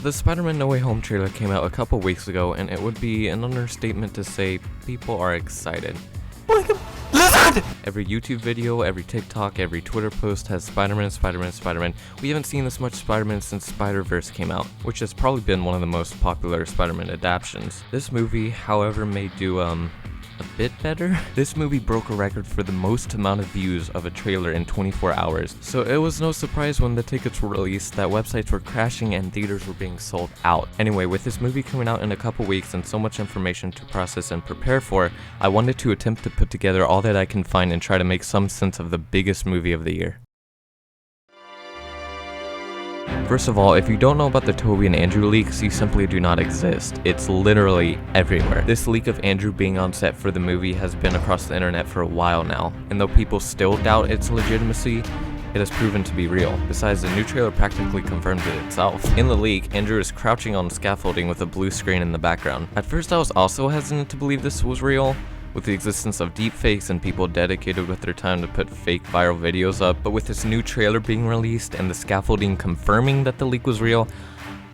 The Spider-Man No Way Home trailer came out a couple weeks ago, and it would be an understatement to say people are excited. Lizard! Every YouTube video, every TikTok, every Twitter post has Spider-Man, Spider-Man, Spider-Man. We haven't seen this much Spider-Man since Spider-Verse came out, which has probably been one of the most popular Spider-Man adaptations. This movie, however, may do, a bit better. This movie broke a record for the most amount of views of a trailer in 24 hours, so it was no surprise when the tickets were released that websites were crashing and theaters were being sold out. Anyway, with this movie coming out in a couple weeks and so much information to process and prepare for, I wanted to attempt to put together all that I can find and try to make some sense of the biggest movie of the year. First of all, if you don't know about the Toby and Andrew leaks, you simply do not exist. It's literally everywhere. This leak of Andrew being on set for the movie has been across the internet for a while now, and though people still doubt its legitimacy, it has proven to be real. Besides, the new trailer practically confirms it itself. In the leak, Andrew is crouching on scaffolding with a blue screen in the background. At first I was also hesitant to believe this was real, with the existence of deepfakes and people dedicated with their time to put fake viral videos up, but with this new trailer being released and the scaffolding confirming that the leak was real,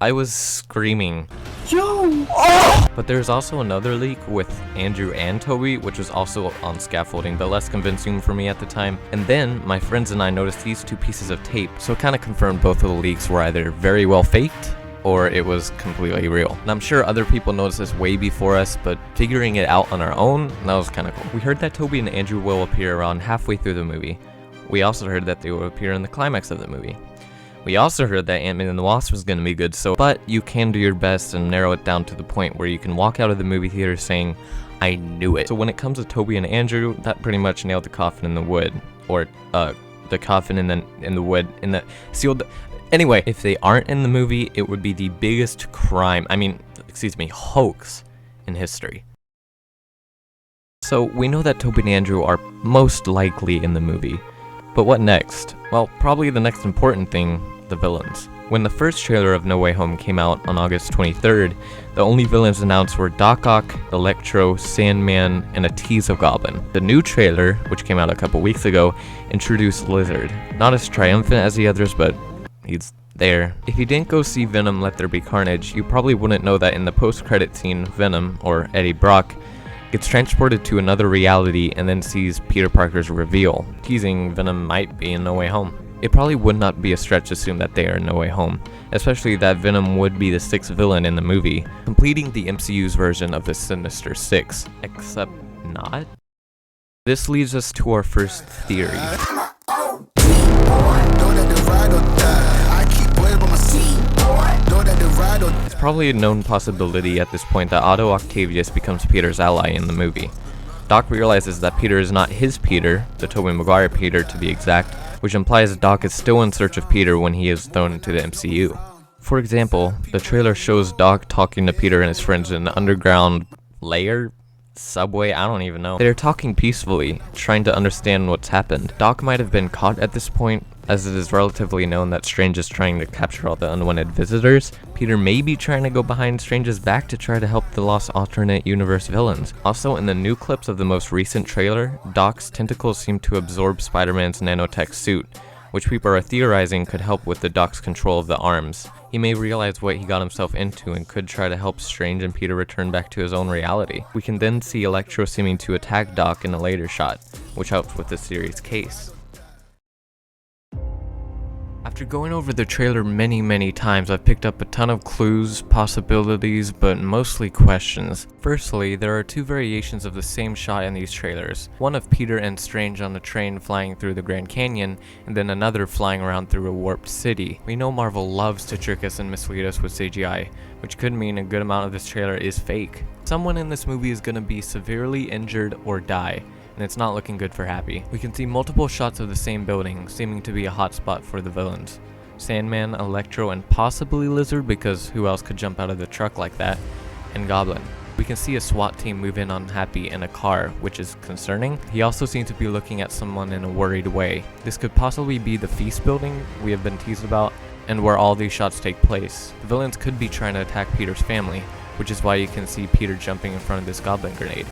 I was screaming, "Yo!" Oh! But there's also another leak with Andrew and Toby, which was also on scaffolding, but less convincing for me at the time. And then my friends and I noticed these two pieces of tape, so it kind of confirmed both of the leaks were either very well faked or it was completely real. And I'm sure other people noticed this way before us, but figuring it out on our own, that was kind of cool. We heard that Toby and Andrew will appear around halfway through the movie. We also heard that they will appear in the climax of the movie. We also heard that Ant-Man and the Wasp was going to be good, but you can do your best and narrow it down to the point where you can walk out of the movie theater saying, "I knew it." So when it comes to Toby and Andrew, that pretty much nailed the coffin in the wood, or the coffin in the wood, in the sealed. Anyway, if they aren't in the movie, it would be the biggest hoax in history. So we know that Toby and Andrew are most likely in the movie, but what next? Well, probably the next important thing, the villains. When the first trailer of No Way Home came out on August 23rd, the only villains announced were Doc Ock, Electro, Sandman, and a tease of Goblin. The new trailer, which came out a couple weeks ago, introduced Lizard. Not as triumphant as the others, but he's there. If you didn't go see Venom Let There Be Carnage, you probably wouldn't know that in the post-credit scene, Venom, or Eddie Brock, gets transported to another reality and then sees Peter Parker's reveal, teasing Venom might be in No Way Home. It probably would not be a stretch to assume that they are in No Way Home, especially that Venom would be the sixth villain in the movie, completing the MCU's version of the Sinister Six, except not. This leads us to our first theory. It's probably a known possibility at this point that Otto Octavius becomes Peter's ally in the movie. Doc realizes that Peter is not his Peter, the Tobey Maguire Peter to be exact, which implies that Doc is still in search of Peter when he is thrown into the MCU. For example, the trailer shows Doc talking to Peter and his friends in an underground lair? Subway? I don't even know. They're talking peacefully, trying to understand what's happened. Doc might have been caught at this point, as it is relatively known that Strange is trying to capture all the unwanted visitors. Peter may be trying to go behind Strange's back to try to help the lost alternate universe villains. Also, in the new clips of the most recent trailer, Doc's tentacles seem to absorb Spider-Man's nanotech suit, which people are theorizing could help with the Doc's control of the arms. He may realize what he got himself into and could try to help Strange and Peter return back to his own reality. We can then see Electro seeming to attack Doc in a later shot, which helps with the series' case. After going over the trailer many times, I've picked up a ton of clues, possibilities, but mostly questions. Firstly, there are two variations of the same shot in these trailers. One of Peter and Strange on a train flying through the Grand Canyon, and then another flying around through a warped city. We know Marvel loves to trick us and mislead us with CGI, which could mean a good amount of this trailer is fake. Someone in this movie is gonna be severely injured or die, and it's not looking good for Happy. We can see multiple shots of the same building, seeming to be a hotspot for the villains. Sandman, Electro, and possibly Lizard, because who else could jump out of the truck like that, and Goblin. We can see a SWAT team move in on Happy in a car, which is concerning. He also seems to be looking at someone in a worried way. This could possibly be the Feast building we have been teased about, and where all these shots take place. The villains could be trying to attack Peter's family, which is why you can see Peter jumping in front of this Goblin grenade.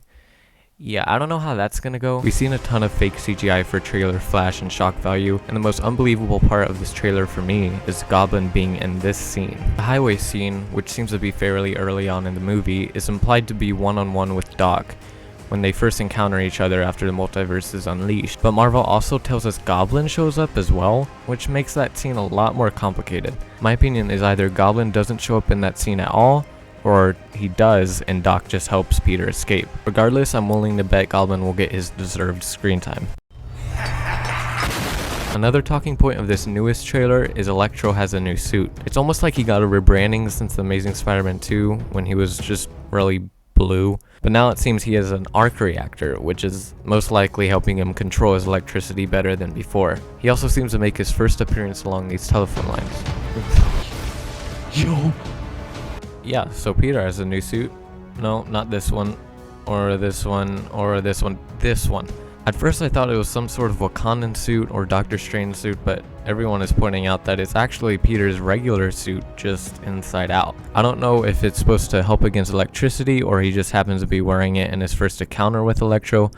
Yeah, I don't know how that's gonna go. We've seen a ton of fake CGI for trailer flash and shock value, and the most unbelievable part of this trailer for me is Goblin being in this scene. The highway scene, which seems to be fairly early on in the movie, is implied to be one-on-one with Doc when they first encounter each other after the multiverse is unleashed. But Marvel also tells us Goblin shows up as well, which makes that scene a lot more complicated. My opinion is either Goblin doesn't show up in that scene at all, or he does and Doc just helps Peter escape. Regardless, I'm willing to bet Goblin will get his deserved screen time. Another talking point of this newest trailer is Electro has a new suit. It's almost like he got a rebranding since the Amazing Spider-Man 2 when he was just really blue. But now it seems he has an arc reactor, which is most likely helping him control his electricity better than before. He also seems to make his first appearance along these telephone lines. Yo. Yeah, so Peter has a new suit. No, not this one, or this one, or this one, this one. At first I thought it was some sort of Wakandan suit or Doctor Strange suit, but everyone is pointing out that it's actually Peter's regular suit, just inside out. I don't know if it's supposed to help against electricity, or he just happens to be wearing it in his first encounter with Electro.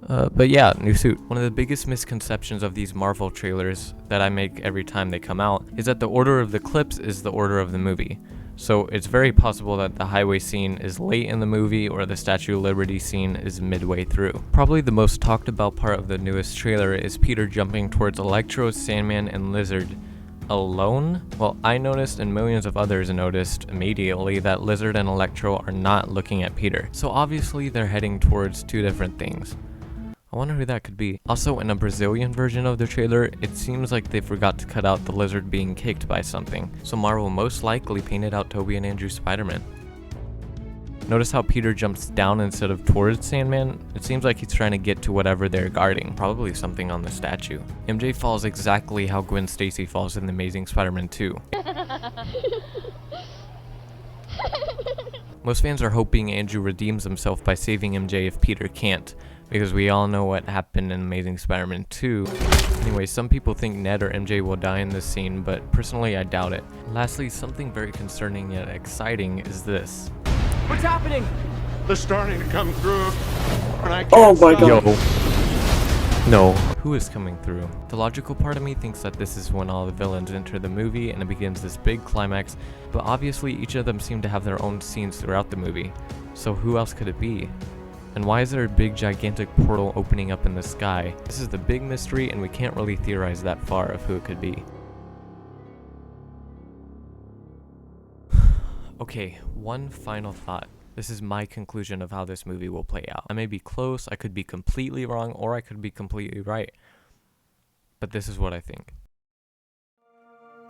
But yeah, new suit. One of the biggest misconceptions of these Marvel trailers that I make every time they come out is that the order of the clips is the order of the movie. So it's very possible that the highway scene is late in the movie or the Statue of Liberty scene is midway through. Probably the most talked about part of the newest trailer is Peter jumping towards Electro, Sandman, and Lizard alone. Well, I noticed and millions of others noticed immediately that Lizard and Electro are not looking at Peter. So obviously they're heading towards two different things. I wonder who that could be. Also, in a Brazilian version of the trailer, it seems like they forgot to cut out the lizard being kicked by something, so Marvel most likely painted out Toby and Andrew Spiderman. Notice how Peter jumps down instead of towards Sandman? It seems like he's trying to get to whatever they're guarding, probably something on the statue. MJ falls exactly how Gwen Stacy falls in The Amazing Spider-Man 2. Most fans are hoping Andrew redeems himself by saving MJ if Peter can't, because we all know what happened in Amazing Spider-Man 2. Anyway, some people think Ned or MJ will die in this scene, but personally I doubt it. Lastly, something very concerning yet exciting is this. What's happening? They're starting to come through. And I can't Oh my stop. god. No. Who is coming through? The logical part of me thinks that this is when all the villains enter the movie and it begins this big climax, but obviously each of them seem to have their own scenes throughout the movie. So who else could it be? And why is there a big gigantic portal opening up in the sky? This is the big mystery and we can't really theorize that far of who it could be. Okay, one final thought. This is my conclusion of how this movie will play out. I may be close, I could be completely wrong, or I could be completely right. But this is what I think.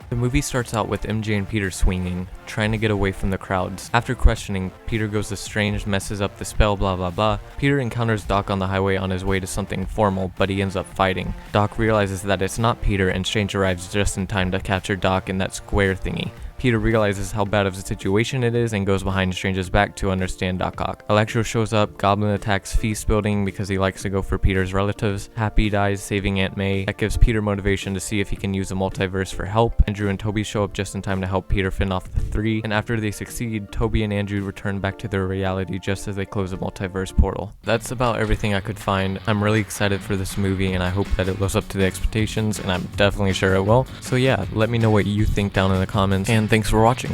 The movie starts out with MJ and Peter swinging, trying to get away from the crowds. After questioning, Peter goes to Strange, messes up the spell, blah blah blah. Peter encounters Doc on the highway on his way to something formal, but he ends up fighting. Doc realizes that it's not Peter, and Strange arrives just in time to capture Doc in that square thingy. Peter realizes how bad of a situation it is and goes behind Strange's back to understand Doc Ock. Electro shows up, Goblin attacks Feast building because he likes to go for Peter's relatives. Happy dies saving Aunt May. That gives Peter motivation to see if he can use the multiverse for help. Andrew and Toby show up just in time to help Peter fend off the three, and after they succeed, Toby and Andrew return back to their reality just as they close the multiverse portal. That's about everything I could find. I'm really excited for this movie and I hope that it lives up to the expectations, and I'm definitely sure it will. So yeah, let me know what you think down in the comments, and thanks for watching.